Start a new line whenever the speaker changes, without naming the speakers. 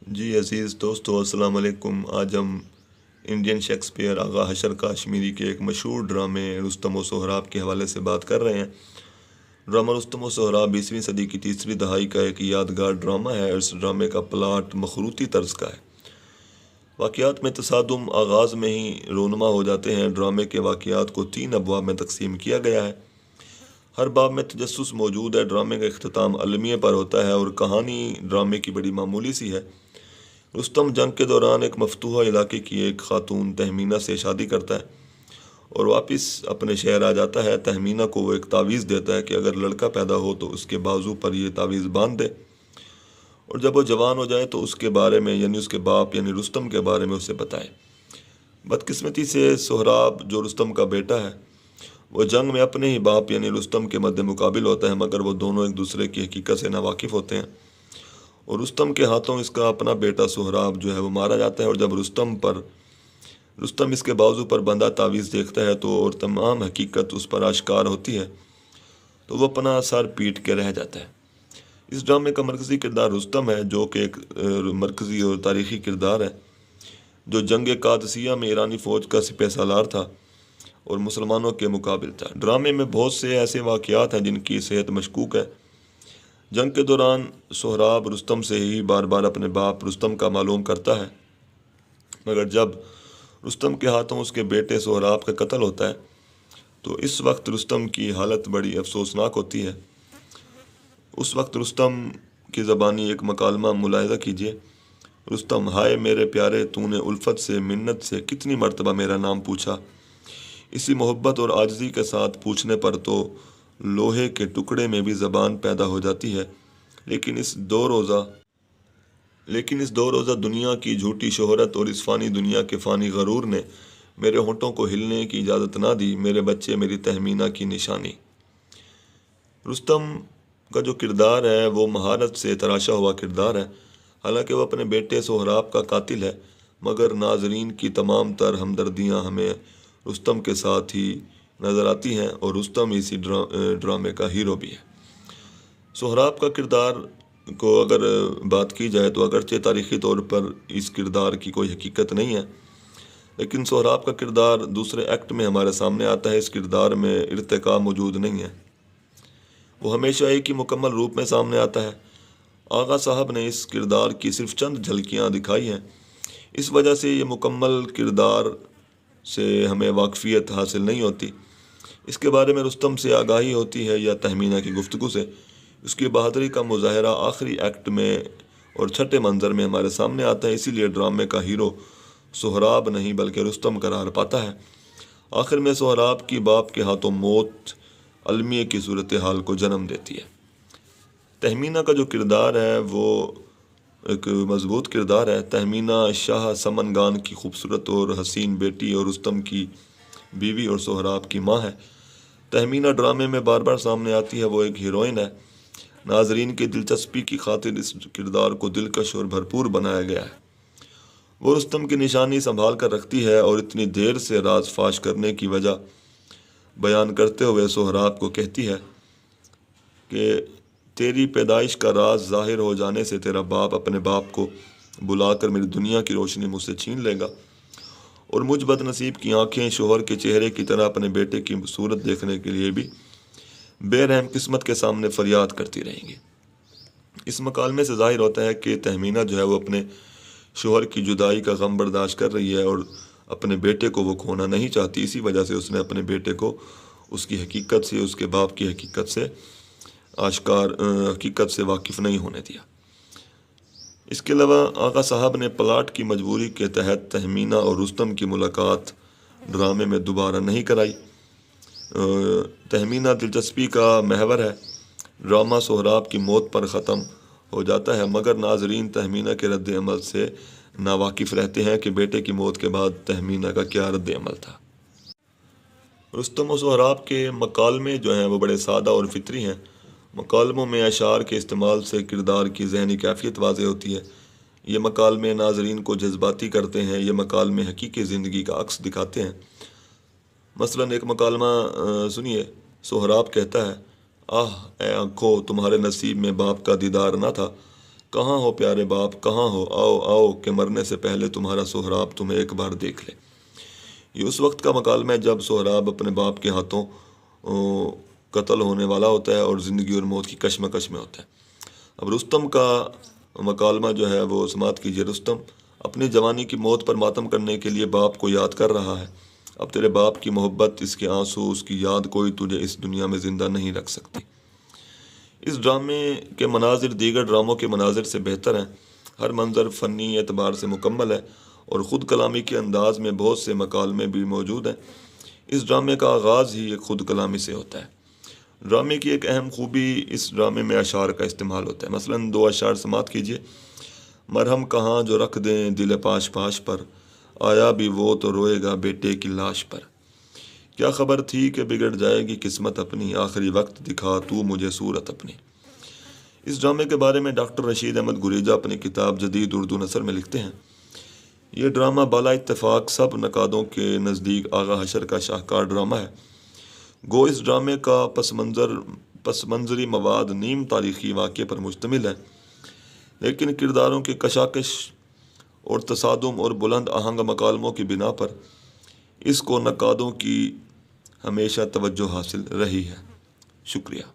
जी अज़ीज़ दोस्तों, अस्सलाम वालेकुम। आज हम इंडियन शेक्सपियर आगा हशर काश्मीरी के एक मशहूर ड्रामे रुस्तम व सोहराब के हवाले से बात कर रहे हैं। ड्रामा रुस्तम व सोहराब 20वीं सदी की तीसरी दहाई का एक यादगार ड्रामा है। इस ड्रामे का प्लाट मखरूती तर्ज का है। वाक़यात में तसादुम आगाज़ में ही रोनुमा हो जाते हैं। ड्रामे के वाक़यात को 3 अबवाब में तकसीम किया गया है। हर बाब में तजस्सुस मौजूद है। ड्रामे का इख्तिताम अलमिए पर होता है और कहानी ड्रामे की बड़ी मामूली सी है। रुस्तम जंग के दौरान एक मफतूहा इलाके की एक खातून तहमीना से शादी करता है और वापस अपने शहर आ जाता है। तहमीना को वो एक तावीज़ देता है कि अगर लड़का पैदा हो तो उसके बाजू पर यह तावीज़ बांध दे, और जब वो जवान हो जाए तो उसके बारे में यानी उसके बाप यानी रुस्तम के बारे में उसे बताए। बदकिस्मती से सोहराब जो रुस्तम का बेटा है वो जंग में अपने ही बाप यानी रुस्तम के मद्दे मुकाबिल होता है, मगर वो दोनों एक दूसरे की हकीकत से नावाकिफ़ होते हैं और रुस्तम के हाथों इसका अपना बेटा सोहराब जो है वो मारा जाता है। और जब रुस्तम इसके बाजू पर बंधा तावीज़ देखता है तो और तमाम हकीकत उस पर आश्कार होती है तो वह अपना सर पीट के रह जाता है। इस ड्रामे का मरकज़ी किरदार रुस्तम है, जो कि एक मरकज़ी और तारीख़ी किरदार है, जो जंग कादसिया में ईरानी फ़ौज का सिपह सालार था और मुसलमानों के मुकाबिल था। ड्रामे में बहुत से ऐसे वाक़यात हैं जिनकी सेहत मशकूक है। जंग के दौरान सोहराब रुस्तम से ही बार बार अपने बाप रुस्तम का मालूम करता है, मगर जब रुस्तम के हाथों उसके बेटे सोहराब का कत्ल होता है तो इस वक्त रुस्तम की हालत बड़ी अफसोसनाक होती है। उस वक्त रुस्तम की ज़बानी एक मकालमा मुलाहिज़ा कीजिए। रुस्तम: हाय मेरे प्यारे, तूने उल्फत से मिन्नत से कितनी मर्तबा मेरा नाम पूछा। इसी मोहब्बत और आजिज़ी के साथ पूछने पर तो लोहे के टुकड़े में भी ज़बान पैदा हो जाती है। लेकिन इस दो रोज़ा दुनिया की झूठी शोहरत और इस फ़ानी दुनिया के फ़ानी गरूर ने मेरे होंठों को हिलने की इजाज़त ना दी। मेरे बच्चे मेरी तहमीना की निशानी। रुस्तम का जो किरदार है वो महारत से तराशा हुआ किरदार है। हालांकि वह अपने बेटे सोहराब का कातिल है, मगर नाजरीन की तमाम तर हमदर्दियाँ हमें रुस्तम के साथ ही नज़र आती हैं और रुस्तम इसी ड्रामे का हीरो भी है। सोहराब का किरदार को अगर बात की जाए तो अगरचे तारीख़ी तौर पर इस किरदार की कोई हकीकत नहीं है, लेकिन सोहराब का किरदार दूसरे एक्ट में हमारे सामने आता है। इस किरदार में इर्तिका मौजूद नहीं है, वो हमेशा एक ही मुकम्मल रूप में सामने आता है। आगा साहब ने इस किरदार की सिर्फ चंद झलकियाँ दिखाई हैं, इस वजह से ये मुकम्मल किरदार से हमें वाकफियत हासिल नहीं होती। इसके बारे में रुस्तम से आगाही होती है या तहमीना की गुफ्तगू से। उसकी बहादुरी का मुजाहरा आखिरी एक्ट में और छठे मंजर में हमारे सामने आता है। इसीलिए ड्रामे का हीरो सोहराब नहीं बल्कि रुस्तम करार पाता है। आखिर में सोहराब की बाप के हाथों मौत अलमिया की सूरत हाल को जन्म देती है। तहमीना का जो किरदार है वो एक मजबूत किरदार है। तहमीना शाह समनगान की खूबसूरत और हसीन बेटी और रुस्तम की बीवी और सोहराब की माँ है। तहमीना ड्रामे में बार बार सामने आती है, वो एक हीरोइन है। नाजरीन की दिलचस्पी की खातिर इस किरदार को दिलकश और भरपूर बनाया गया है। वो रुस्तम की निशानी संभाल कर रखती है और इतनी देर से राज फाश करने की वजह बयान करते हुए सोहराब को कहती है कि तेरी पैदाइश का राज जाहिर हो जाने से तेरा बाप अपने बाप को बुलाकर मेरी दुनिया की रोशनी मुझसे छीन लेगा और मुझ बदनसीब की आंखें शोहर के चेहरे की तरह अपने बेटे की सूरत देखने के लिए भी बेरहम किस्मत के सामने फरियाद करती रहेंगी। इस मकालमे से जाहिर होता है कि तहमीना जो है वो अपने शोहर की जुदाई का गम बर्दाश्त कर रही है और अपने बेटे को वो खोना नहीं चाहती। इसी वजह से उसने अपने बेटे को उसकी हकीकत से, उसके बाप की हकीकत से आश्कार हकीकत से वाकिफ़ नहीं होने दिया। इसके अलावा आगा साहब ने प्लाट की मजबूरी के तहत तहमीना और रुस्तम की मुलाकात ड्रामे में दोबारा नहीं कराई। तहमीना दिलचस्पी का महवर है। ड्रामा सोहराब की मौत पर ख़त्म हो जाता है, मगर नाजरीन तहमीना के रद्द अमल से नावाकिफ़ रहते हैं कि बेटे की मौत के बाद तहमीना का क्या रद्द अमल था। रुस्तम और सोहराब के मकालमे जो हैं वो बड़े सादा और फितरी हैं। मकालमों में अशार के इस्तेमाल से किरदार की जहनी कैफियत वाज़ेह होती है। ये मकालमे नाजरीन को जज्बाती करते हैं। ये मकालमे हकीकी ज़िंदगी का अक्स दिखाते हैं। मसलन एक मकालमा सुनिए। सोहराब कहता है, आह ए आँखों, तुम्हारे नसीब में बाप का दीदार ना था, कहाँ हो प्यारे बाप, कहाँ हो, आओ आओ कि मरने से पहले तुम्हारा सोहराब तुम्हें एक बार देख ले। ये उस वक्त का मकालमा है जब सोहराब अपने बाप के हाथों कत्ल होने वाला होता है और ज़िंदगी और मौत की कशमकश में होता है। अब रुस्तम का मकालमा जो है वो समात कीजिए। रुस्तम अपनी जवानी की मौत पर मातम करने के लिए बाप को याद कर रहा है। अब तेरे बाप की मोहब्बत, इसके आंसू, उसकी याद कोई तुझे इस दुनिया में ज़िंदा नहीं रख सकती। इस ड्रामे के मनाजिर दीगर ड्रामों के मनाजिर से बेहतर हैं। हर मंजर फ़नी एतबार से मुकम्मल है और ख़ुद कलामी के अंदाज़ में बहुत से मकालमे भी मौजूद हैं। इस ड्रामे का आगाज़ ही एक ख़ुद कलामी से होता है। ड्रामे की एक अहम खूबी, इस ड्रामे में अशार का इस्तेमाल होता है। मसलन 2 अशार समात कीजिए। मरहम कहाँ जो रख दें दिल पाश पाश पर, आया भी वो तो रोएगा बेटे की लाश पर। क्या खबर थी कि बिगड़ जाएगी किस्मत अपनी, आखिरी वक्त दिखा तू मुझे सूरत अपनी। इस ड्रामे के बारे में डॉक्टर रशीद अहमद गुरेजा अपनी किताब जदीद उर्दू नसर में लिखते हैं, ये ड्रामा बाला इत्तेफाक सब नकादों के नज़दीक आगा हशर का शाहकार ड्रामा है। गो इस ड्रामे का पसमंजरी मवाद नीम तारीख़ी वाक़े पर मुश्तमिल है, लेकिन किरदारों की कशाकश और तसादुम और बुलंद आहंग मकालमों की बिना पर इसको नकादों की हमेशा तवज्जो हासिल रही है। शुक्रिया।